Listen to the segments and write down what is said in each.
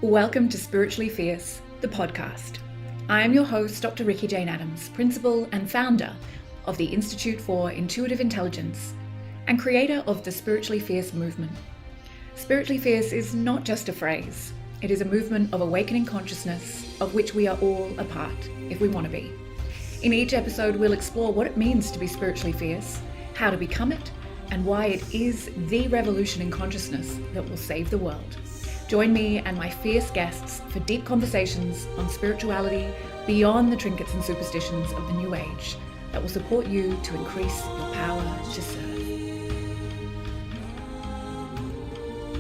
Welcome to Spiritually Fierce, the podcast. I am your host, Dr. Ricci-Jane Adams, principal and founder of the Institute for Intuitive Intelligence and creator of the Spiritually Fierce movement. Spiritually Fierce is not just a phrase. It is a movement of awakening consciousness of which we are all a part, if we want to be. In each episode, we'll explore what it means to be spiritually fierce, how to become it, and why it is the revolution in consciousness that will save the world. Join me and my fierce guests for deep conversations on spirituality beyond the trinkets and superstitions of the new age that will support you to increase your power to serve.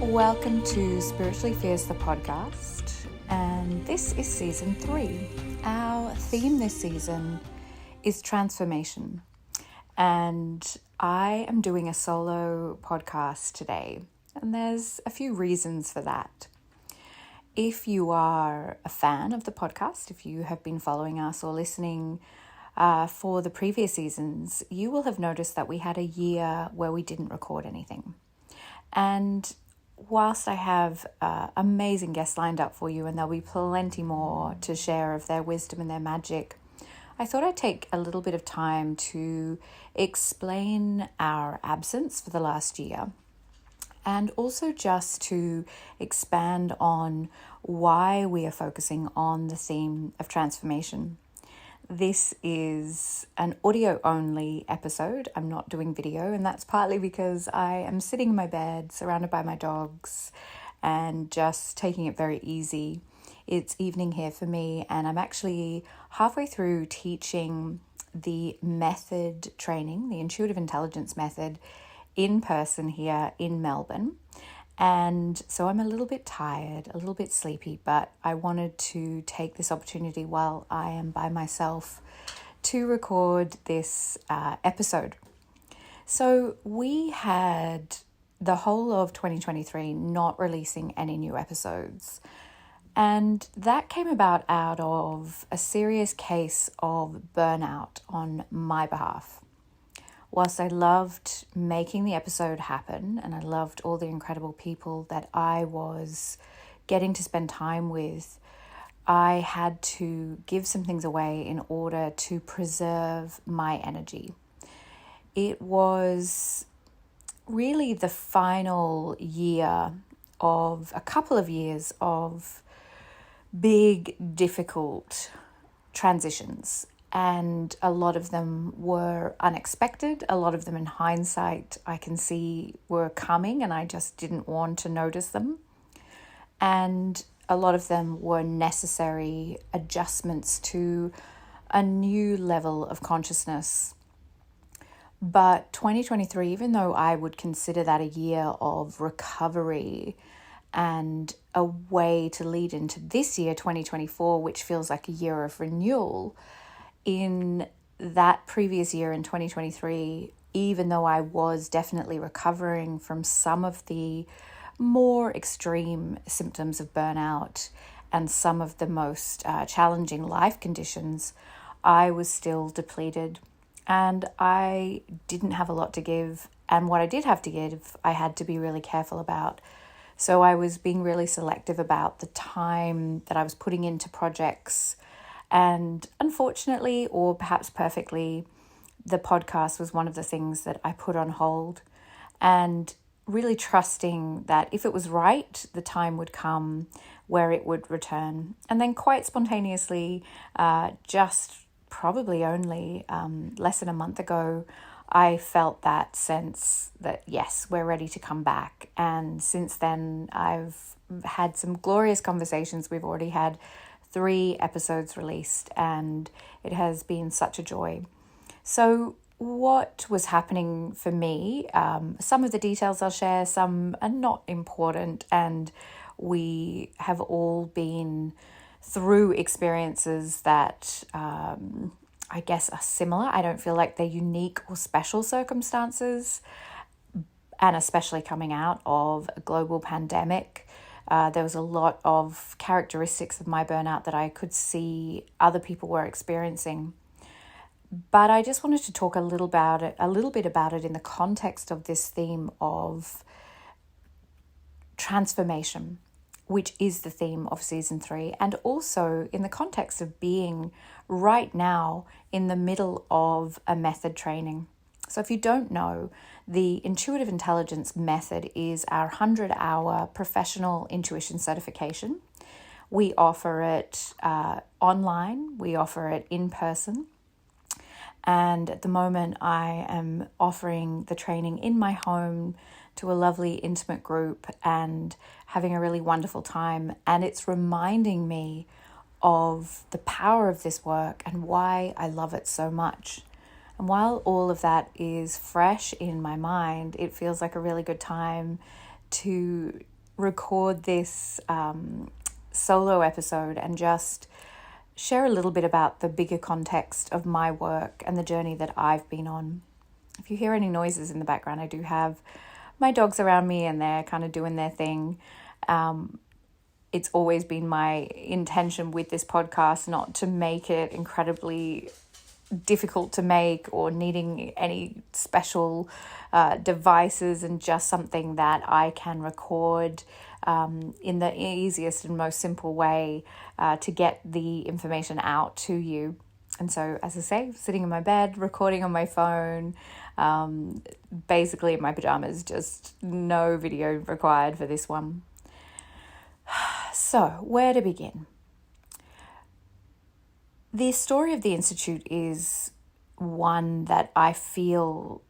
Welcome to Spiritually Fierce, the podcast, and this is season 3. Our theme this season is transformation, and I am doing a solo podcast today. And there's a few reasons for that. If you are a fan of the podcast, if you have been following us or listening for the previous seasons, you will have noticed that we had a year where we didn't record anything. And whilst I have amazing guests lined up for you, and there'll be plenty more to share of their wisdom and their magic, I thought I'd take a little bit of time to explain our absence for the last year. And also just to expand on why we are focusing on the theme of transformation. This is an audio-only episode. I'm not doing video, and that's partly because I am sitting in my bed, surrounded by my dogs, and just taking it very easy. It's evening here for me, and I'm actually halfway through teaching the method training, the intuitive intelligence method, in person here in Melbourne. And so I'm a little bit tired, a little bit sleepy, but I wanted to take this opportunity while I am by myself to record this episode. So we had the whole of 2023 not releasing any new episodes. And that came about out of a serious case of burnout on my behalf. Whilst I loved making the episode happen and I loved all the incredible people that I was getting to spend time with, I had to give some things away in order to preserve my energy. It was really the final year of a couple of years of big, difficult transitions. And a lot of them were unexpected. A lot of them in hindsight, I can see were coming and I just didn't want to notice them. And a lot of them were necessary adjustments to a new level of consciousness. But 2023, even though I would consider that a year of recovery and a way to lead into this year, 2024, which feels like a year of renewal, in that previous year in 2023, even though I was definitely recovering from some of the more extreme symptoms of burnout and some of the most challenging life conditions, I was still depleted and I didn't have a lot to give. And what I did have to give, I had to be really careful about. So I was being really selective about the time that I was putting into projects. And unfortunately, or perhaps perfectly, the podcast was one of the things that I put on hold, and really trusting that if it was right, the time would come where it would return. And then quite spontaneously, just probably only less than a month ago, I felt that sense that, yes, we're ready to come back. And since then, I've had some glorious conversations. We've already had 3 episodes released, and it has been such a joy. So what was happening for me, some of the details I'll share, some are not important, and we have all been through experiences that I guess are similar. I don't feel like they're unique or special circumstances, and especially coming out of a global pandemic. There was a lot of characteristics of my burnout that I could see other people were experiencing. But I just wanted to talk a little bit about it in the context of this theme of transformation. which is the theme of season 3, and also in the context of being right now in the middle of a method training. So if you don't know, the Intuitive Intelligence Method is our 100-hour professional intuition certification. We offer it online, we offer it in person, and at the moment I am offering the training in my home to a lovely intimate group and having a really wonderful time. And it's reminding me of the power of this work and why I love it so much. And while all of that is fresh in my mind, it feels like a really good time to record this solo episode and just share a little bit about the bigger context of my work and the journey that I've been on. If you hear any noises in the background, I do have my dogs around me and they're kind of doing their thing. It's always been my intention with this podcast not to make it incredibly difficult to make or needing any special devices, and just something that I can record in the easiest and most simple way to get the information out to you. And so, as I say, sitting in my bed, recording on my phone, basically in my pajamas, just no video required for this one. So, where to begin? The story of the Institute is one that I feel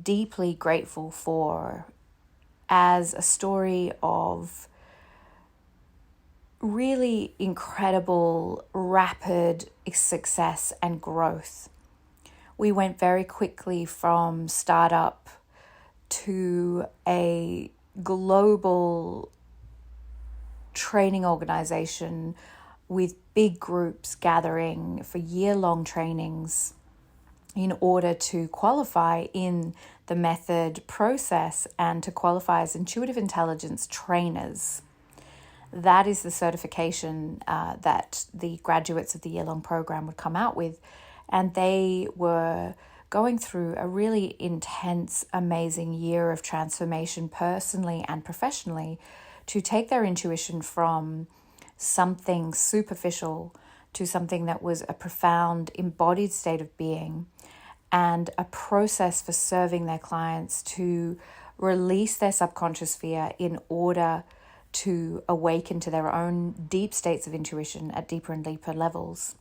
deeply grateful for as a story of really incredible, rapid success and growth. We went very quickly from startup to a global training organization with big groups gathering for year-long trainings in order to qualify in the method process and to qualify as intuitive intelligence trainers. That is the certification that the graduates of the year-long program would come out with. And they were going through a really intense, amazing year of transformation personally and professionally to take their intuition from something superficial to something that was a profound embodied state of being and a process for serving their clients to release their subconscious fear in order to awaken to their own deep states of intuition at deeper and deeper levels.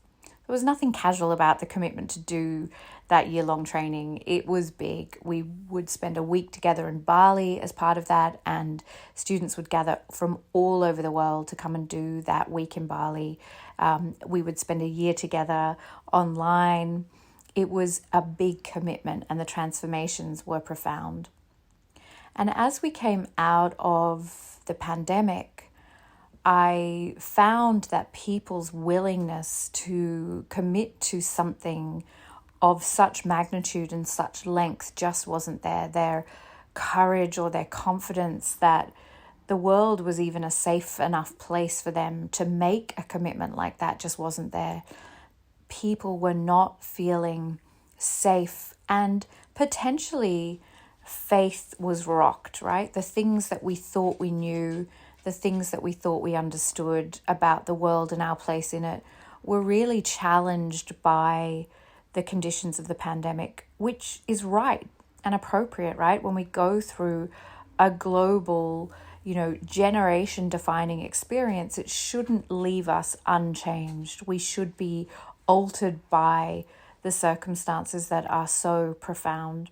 There was nothing casual about the commitment to do that year-long training. It was big. We would spend a week together in Bali as part of that, and students would gather from all over the world to come and do that week in Bali. We would spend a year together online. It was a big commitment, and the transformations were profound. And as we came out of the pandemic, I found that people's willingness to commit to something of such magnitude and such length just wasn't there. Their courage or their confidence that the world was even a safe enough place for them to make a commitment like that just wasn't there. People were not feeling safe, and potentially faith was rocked, right? The things that we thought we knew, the things that we thought we understood about the world and our place in it were really challenged by the conditions of the pandemic, which is right and appropriate, right? When we go through a global, generation-defining experience, it shouldn't leave us unchanged. We should be altered by the circumstances that are so profound.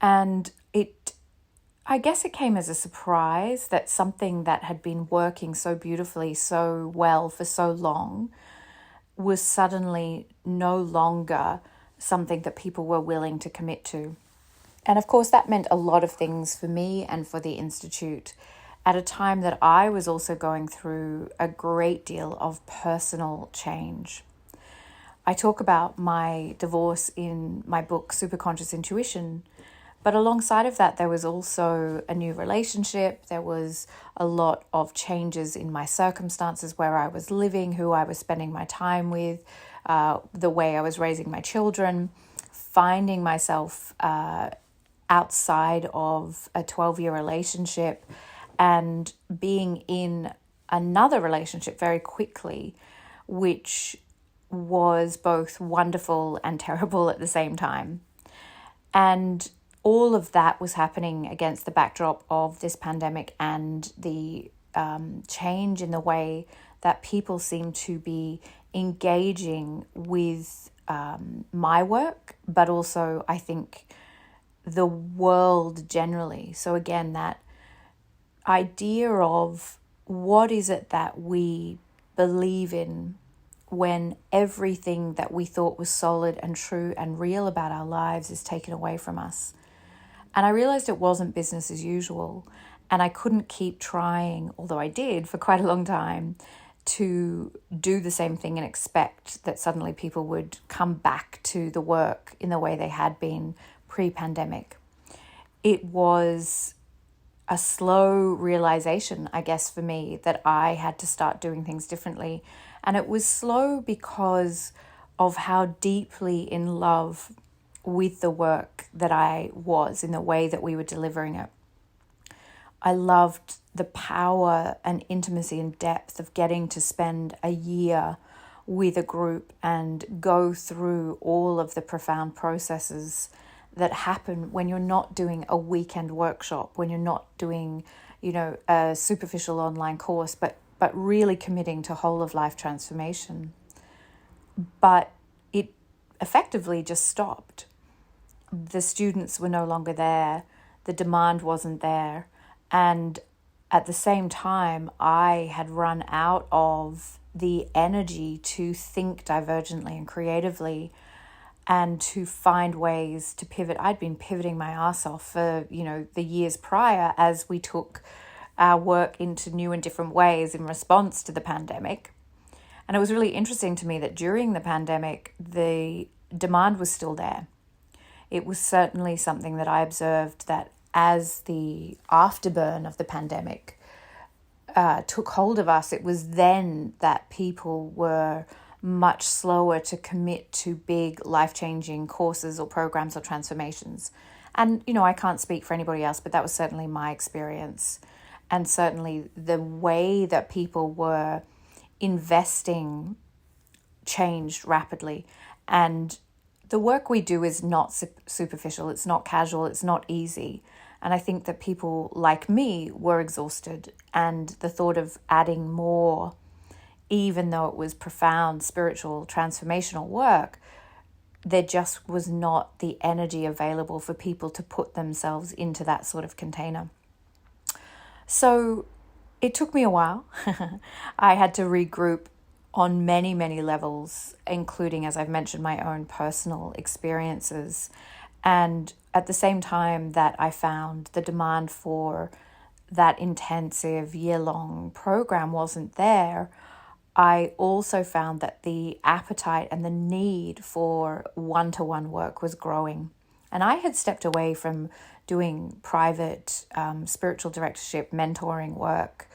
And I guess it came as a surprise that something that had been working so beautifully, so well for so long was suddenly no longer something that people were willing to commit to. And of course, that meant a lot of things for me and for the Institute at a time that I was also going through a great deal of personal change. I talk about my divorce in my book, Superconscious Intuition, but alongside of that, there was also a new relationship. There was a lot of changes in my circumstances, where I was living, who I was spending my time with, the way I was raising my children, finding myself outside of a 12-year relationship and being in another relationship very quickly, which was both wonderful and terrible at the same time. And all of that was happening against the backdrop of this pandemic and the change in the way that people seem to be engaging with my work, but also I think the world generally. So again, that idea of what is it that we believe in when everything that we thought was solid and true and real about our lives is taken away from us. And I realized it wasn't business as usual, and I couldn't keep trying, although I did for quite a long time, to do the same thing and expect that suddenly people would come back to the work in the way they had been pre-pandemic. It was a slow realization, I guess, for me, that I had to start doing things differently. And it was slow because of how deeply in love with the work that I was in the way that we were delivering it. I loved the power and intimacy and depth of getting to spend a year with a group and go through all of the profound processes that happen when you're not doing a weekend workshop, when you're not doing, a superficial online course, but really committing to whole of life transformation. But it effectively just stopped. The students were no longer there. The demand wasn't there. And at the same time, I had run out of the energy to think divergently and creatively and to find ways to pivot. I'd been pivoting my ass off for, the years prior as we took our work into new and different ways in response to the pandemic. And it was really interesting to me that during the pandemic, the demand was still there. It was certainly something that I observed that as the afterburn of the pandemic took hold of us, it was then that people were much slower to commit to big life-changing courses or programs or transformations. And, I can't speak for anybody else, but that was certainly my experience. And certainly the way that people were investing changed rapidly. And the work we do is not superficial, it's not casual, it's not easy. And I think that people like me were exhausted, and the thought of adding more, even though it was profound, spiritual, transformational work, there just was not the energy available for people to put themselves into that sort of container. So it took me a while. I had to regroup on many, many levels, including, as I've mentioned, my own personal experiences. And at the same time that I found the demand for that intensive year-long program wasn't there, I also found that the appetite and the need for one-to-one work was growing. And I had stepped away from doing private spiritual directorship, mentoring work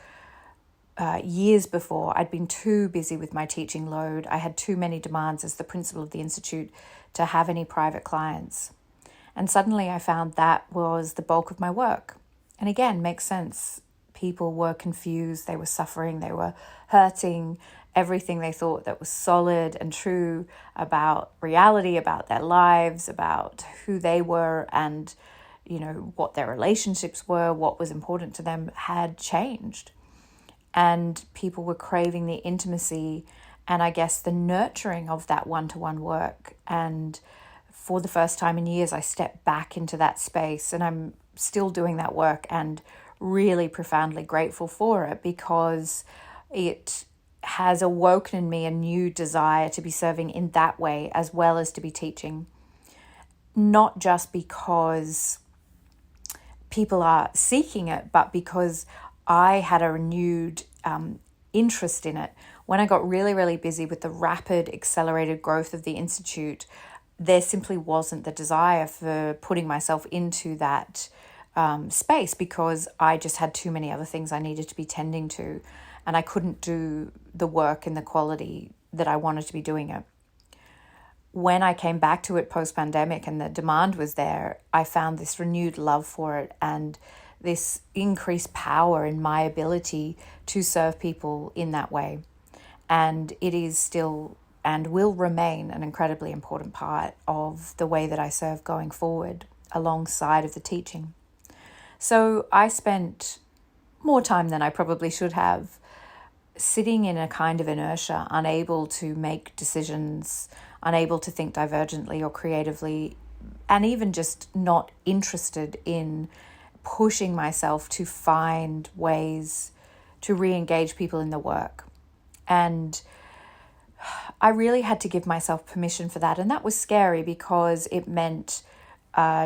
years before. I'd been too busy with my teaching load. I had too many demands as the principal of the Institute to have any private clients. And suddenly I found that was the bulk of my work. And again, makes sense. People were confused, they were suffering, they were hurting. Everything they thought that was solid and true about reality, about their lives, about who they were and, what their relationships were, what was important to them had changed. And people were craving the intimacy and I guess the nurturing of that one-to-one work. And for the first time in years, I stepped back into that space, and I'm still doing that work and really profoundly grateful for it, because it has awoken in me a new desire to be serving in that way as well as to be teaching. Not just because people are seeking it, but because I had a renewed interest in it. When I got really, really busy with the rapid accelerated growth of the Institute, there simply wasn't the desire for putting myself into that space, because I just had too many other things I needed to be tending to, and I couldn't do the work in the quality that I wanted to be doing it. When I came back to it post-pandemic and the demand was there, I found this renewed love for it and this increased power in my ability to serve people in that way. And it is still and will remain an incredibly important part of the way that I serve going forward alongside of the teaching. So I spent more time than I probably should have sitting in a kind of inertia, unable to make decisions, unable to think divergently or creatively, and even just not interested in pushing myself to find ways to re-engage people in the work. And I really had to give myself permission for that. And that was scary because it meant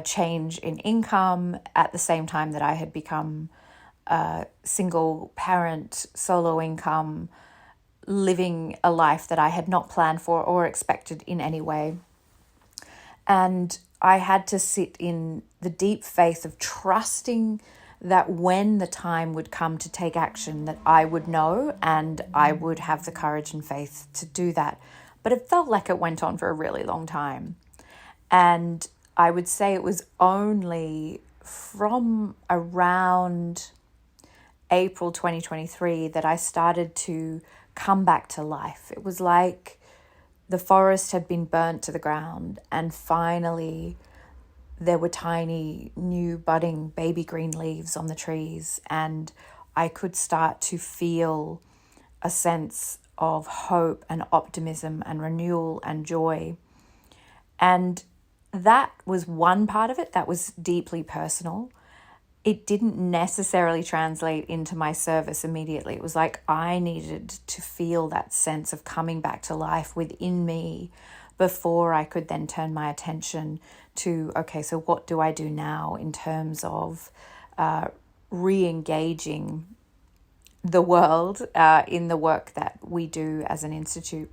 change in income at the same time that I had become a single parent, solo income, living a life that I had not planned for or expected in any way. And I had to sit in the deep faith of trusting that when the time would come to take action, that I would know and I would have the courage and faith to do that. But it felt like it went on for a really long time. And I would say it was only from around April 2023 that I started to come back to life. It was like the forest had been burnt to the ground and finally there were tiny new budding baby green leaves on the trees, and I could start to feel a sense of hope and optimism and renewal and joy. And that was one part of it that was deeply personal. It didn't necessarily translate into my service immediately. It was like I needed to feel that sense of coming back to life within me before I could then turn my attention to, okay, so what do I do now in terms of re-engaging the world in the work that we do as an institute.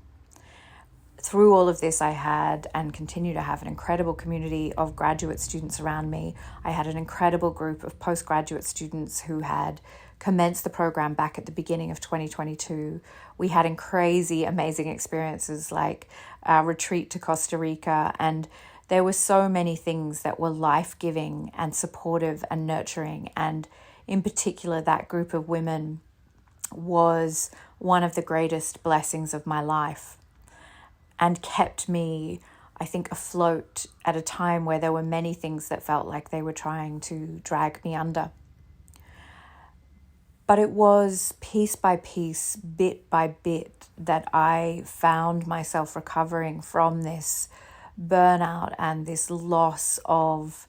Through all of this, I had and continue to have an incredible community of graduate students around me. I had an incredible group of postgraduate students who had commenced the program back at the beginning of 2022. We had crazy, amazing experiences like a retreat to Costa Rica, and there were so many things that were life-giving and supportive and nurturing. And in particular, that group of women was one of the greatest blessings of my life and kept me, I think, afloat at a time where there were many things that felt like they were trying to drag me under. But it was piece by piece, bit by bit, that I found myself recovering from this burnout and this loss of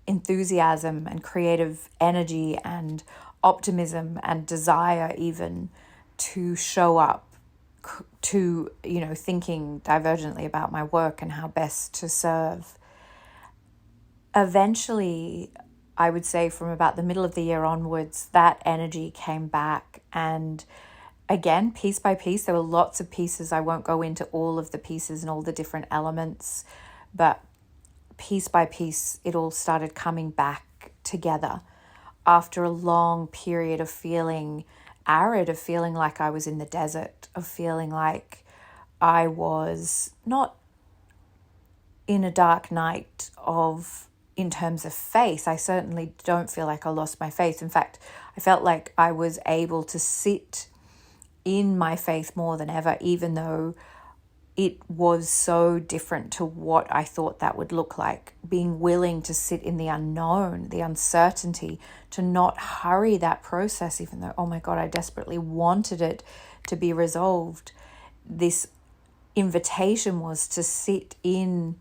enthusiasm and creative energy and optimism and desire even to show up, to, thinking divergently about my work and how best to serve. Eventually, I would say from about the middle of the year onwards, that energy came back. And again, piece by piece, there were lots of pieces. I won't go into all of the pieces and all the different elements, but piece by piece, it all started coming back together after a long period of feeling arid, of feeling like I was in the desert, of feeling like I was not in a dark night in terms of faith. I certainly don't feel like I lost my faith. In fact, I felt like I was able to sit in my faith more than ever, even though it was so different to what I thought that would look like. Being willing to sit in the unknown, the uncertainty, to not hurry that process, even though, oh my God, I desperately wanted it to be resolved. This invitation was to sit in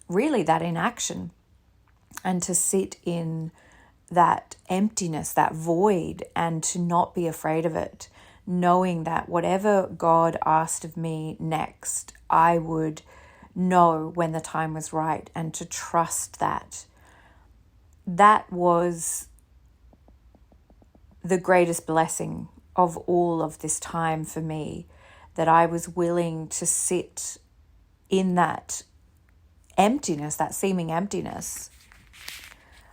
really that inaction and to sit in that emptiness, that void, and to not be afraid of it, knowing that whatever God asked of me next, I would know when the time was right, and to trust that. That was the greatest blessing of all of this time for me, that I was willing to sit in that emptiness, that seeming emptiness,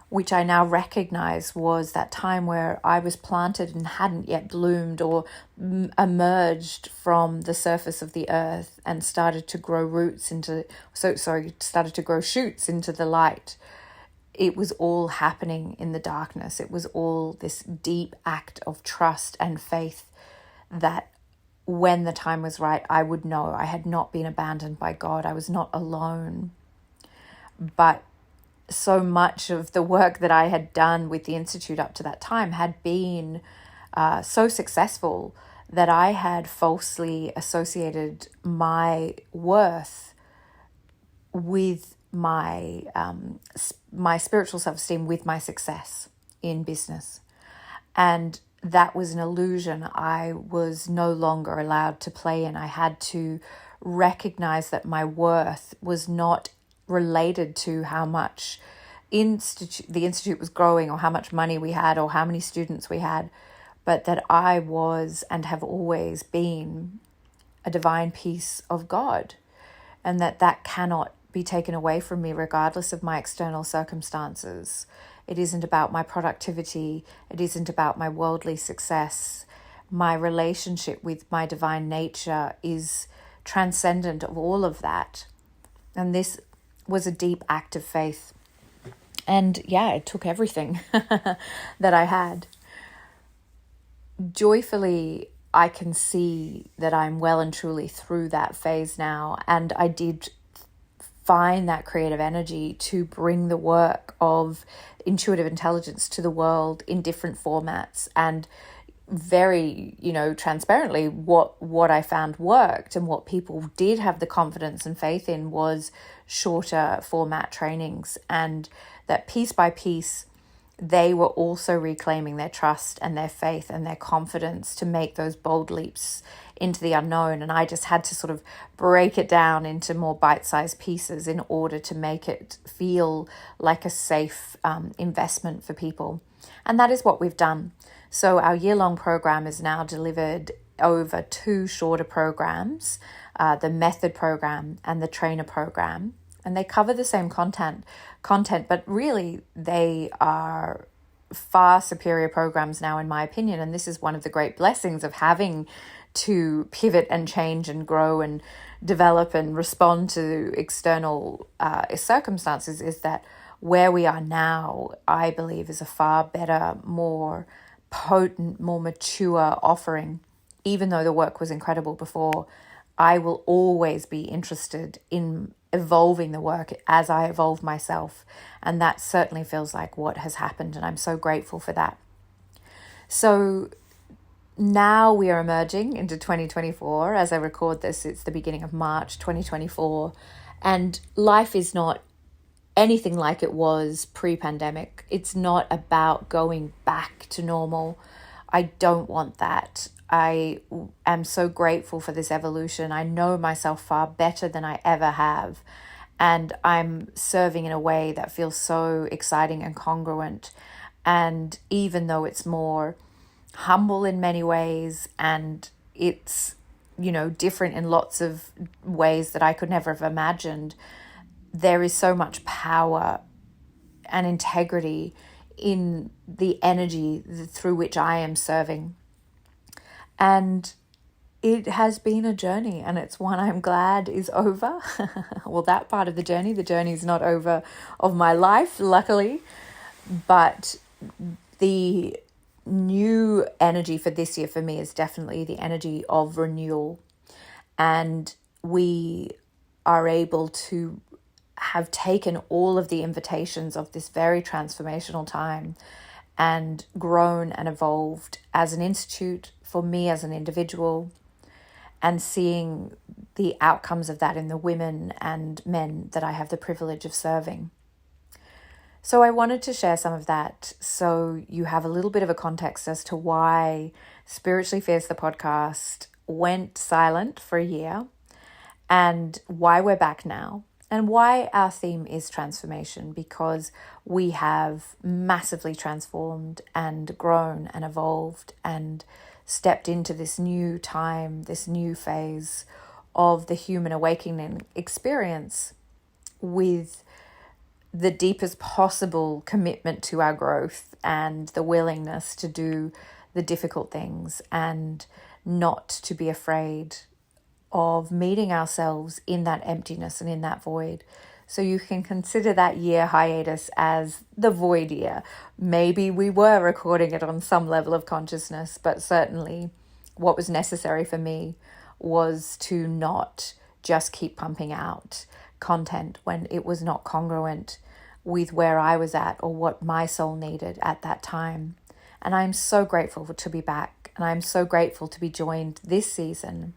which I now recognize was that time where I was planted and hadn't yet bloomed or emerged from the surface of the earth and started to grow shoots into the light. it was all happening in the darkness. It was all this deep act of trust and faith that when the time was right, I would know I had not been abandoned by God. I was not alone. But so much of the work that I had done with the Institute up to that time had been so successful that I had falsely associated my worth with my spiritual self-esteem with my success in business. And that was an illusion I was no longer allowed to play in. I had to recognize that my worth was not related to how much the Institute was growing, or how much money we had, or how many students we had, but that I was and have always been a divine piece of God, and that cannot be taken away from me regardless of my external circumstances. It isn't about my productivity. It isn't about my worldly success. My relationship with my divine nature is transcendent of all of that. And this was a deep act of faith. And yeah, it took everything that I had. Joyfully, I can see that I'm well and truly through that phase now. And I did find that creative energy to bring the work of intuitive intelligence to the world in different formats, and very, transparently, what I found worked and what people did have the confidence and faith in was shorter format trainings, and that piece by piece they were also reclaiming their trust and their faith and their confidence to make those bold leaps into the unknown. And I just had to sort of break it down into more bite-sized pieces in order to make it feel like a safe investment for people. And that is what we've done. So our year-long program is now delivered over 2 shorter programs, the method program and the trainer program. And they cover the same content, but really they are far superior programs now, in my opinion. And this is one of the great blessings of having to pivot and change and grow and develop and respond to external circumstances, is that where we are now, I believe, is a far better, more potent, more mature offering. Even though the work was incredible before, I will always be interested in evolving the work as I evolve myself. And that certainly feels like what has happened. And I'm so grateful for that. So now we are emerging into 2024. As I record this, it's the beginning of March 2024. And life is not anything like it was pre-pandemic. It's not about going back to normal. I don't want that. I am so grateful for this evolution. I know myself far better than I ever have. And I'm serving in a way that feels so exciting and congruent. And even though it's more humble in many ways, and it's, different in lots of ways that I could never have imagined, there is so much power and integrity in the energy through which I am serving. And it has been a journey, and it's one I'm glad is over. Well, that part of the journey is not over of my life, luckily. But the new energy for this year for me is definitely the energy of renewal. And we are able to have taken all of the invitations of this very transformational time and grown and evolved as an institute, for me as an individual, and seeing the outcomes of that in the women and men that I have the privilege of serving. So I wanted to share some of that so you have a little bit of a context as to why Spiritually Fierce, the podcast, went silent for a year, and why we're back now, and why our theme is transformation, because we have massively transformed and grown and evolved and stepped into this new time, this new phase of the human awakening experience with the deepest possible commitment to our growth and the willingness to do the difficult things and not to be afraid of meeting ourselves in that emptiness and in that void. So you can consider that year hiatus as the void year. Maybe we were recording it on some level of consciousness, but certainly what was necessary for me was to not just keep pumping out content when it was not congruent with where I was at or what my soul needed at that time. And I'm so grateful to be back, and I'm so grateful to be joined this season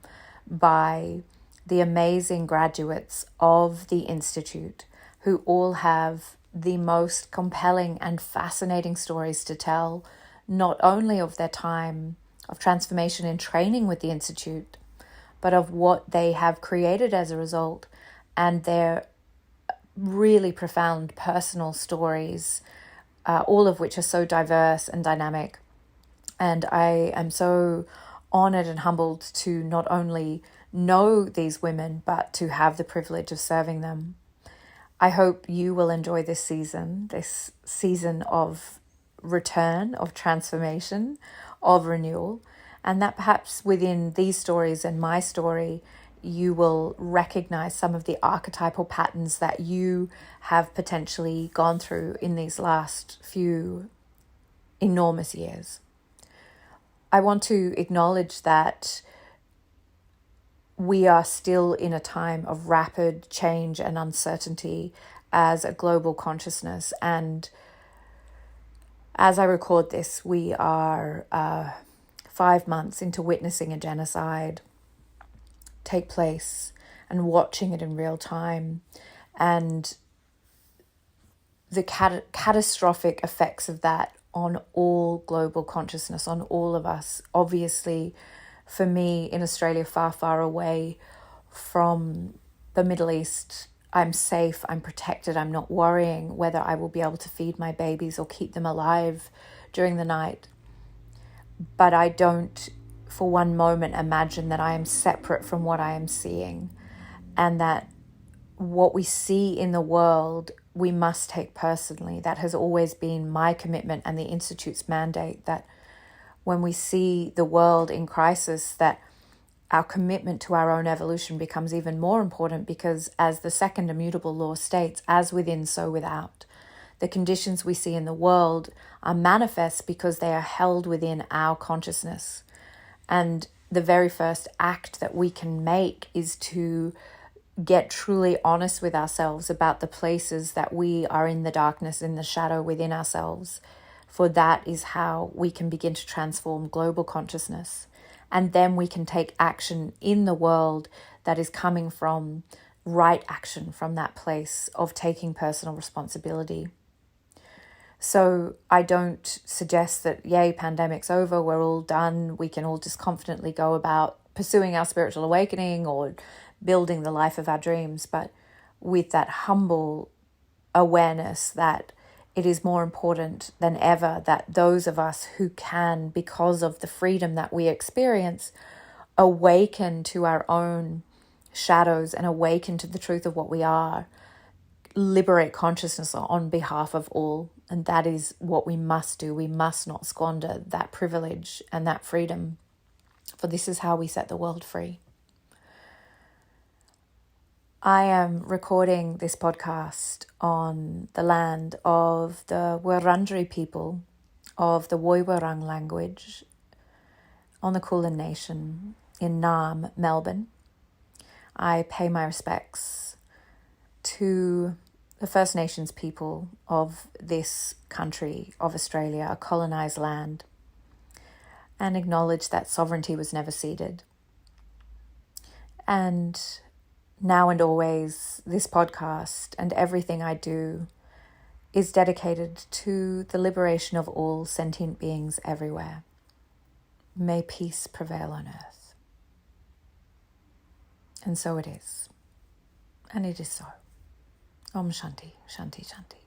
by the amazing graduates of the Institute who all have the most compelling and fascinating stories to tell, not only of their time of transformation and training with the Institute, but of what they have created as a result, and their really profound personal stories, all of which are so diverse and dynamic. And I am so honored and humbled to not only know these women, but to have the privilege of serving them. I hope you will enjoy this season of return, of transformation, of renewal, and that perhaps within these stories and my story, you will recognize some of the archetypal patterns that you have potentially gone through in these last few enormous years. I want to acknowledge that we are still in a time of rapid change and uncertainty as a global consciousness. And as I record this, we are 5 months into witnessing a genocide take place and watching it in real time. And the catastrophic effects of that on all global consciousness, on all of us. Obviously, for me in Australia, far, far away from the Middle East, I'm safe, I'm protected, I'm not worrying whether I will be able to feed my babies or keep them alive during the night. But I don't for one moment imagine that I am separate from what I am seeing, and that what we see in the world we must take personally. That has always been my commitment and the Institute's mandate, that when we see the world in crisis, that our commitment to our own evolution becomes even more important, because as the second immutable law states, as within, so without. The conditions we see in the world are manifest because they are held within our consciousness. And the very first act that we can make is to get truly honest with ourselves about the places that we are in the darkness, in the shadow within ourselves. For that is how we can begin to transform global consciousness. And then we can take action in the world that is coming from right action, from that place of taking personal responsibility. So I don't suggest that, yay, pandemic's over, we're all done, we can all just confidently go about pursuing our spiritual awakening or building the life of our dreams, but with that humble awareness that it is more important than ever that those of us who can, because of the freedom that we experience, awaken to our own shadows and awaken to the truth of what we are, liberate consciousness on behalf of all. And that is what we must do. We must not squander that privilege and that freedom, for this is how we set the world free. I am recording this podcast on the land of the Wurundjeri people of the Woiwurrung language on the Kulin Nation in Naarm, Melbourne. I pay my respects to the First Nations people of this country of Australia, a colonised land, and acknowledge that sovereignty was never ceded. And now and always, this podcast and everything I do is dedicated to the liberation of all sentient beings everywhere. May peace prevail on earth. And so it is. And it is so. Om Shanti, Shanti, Shanti.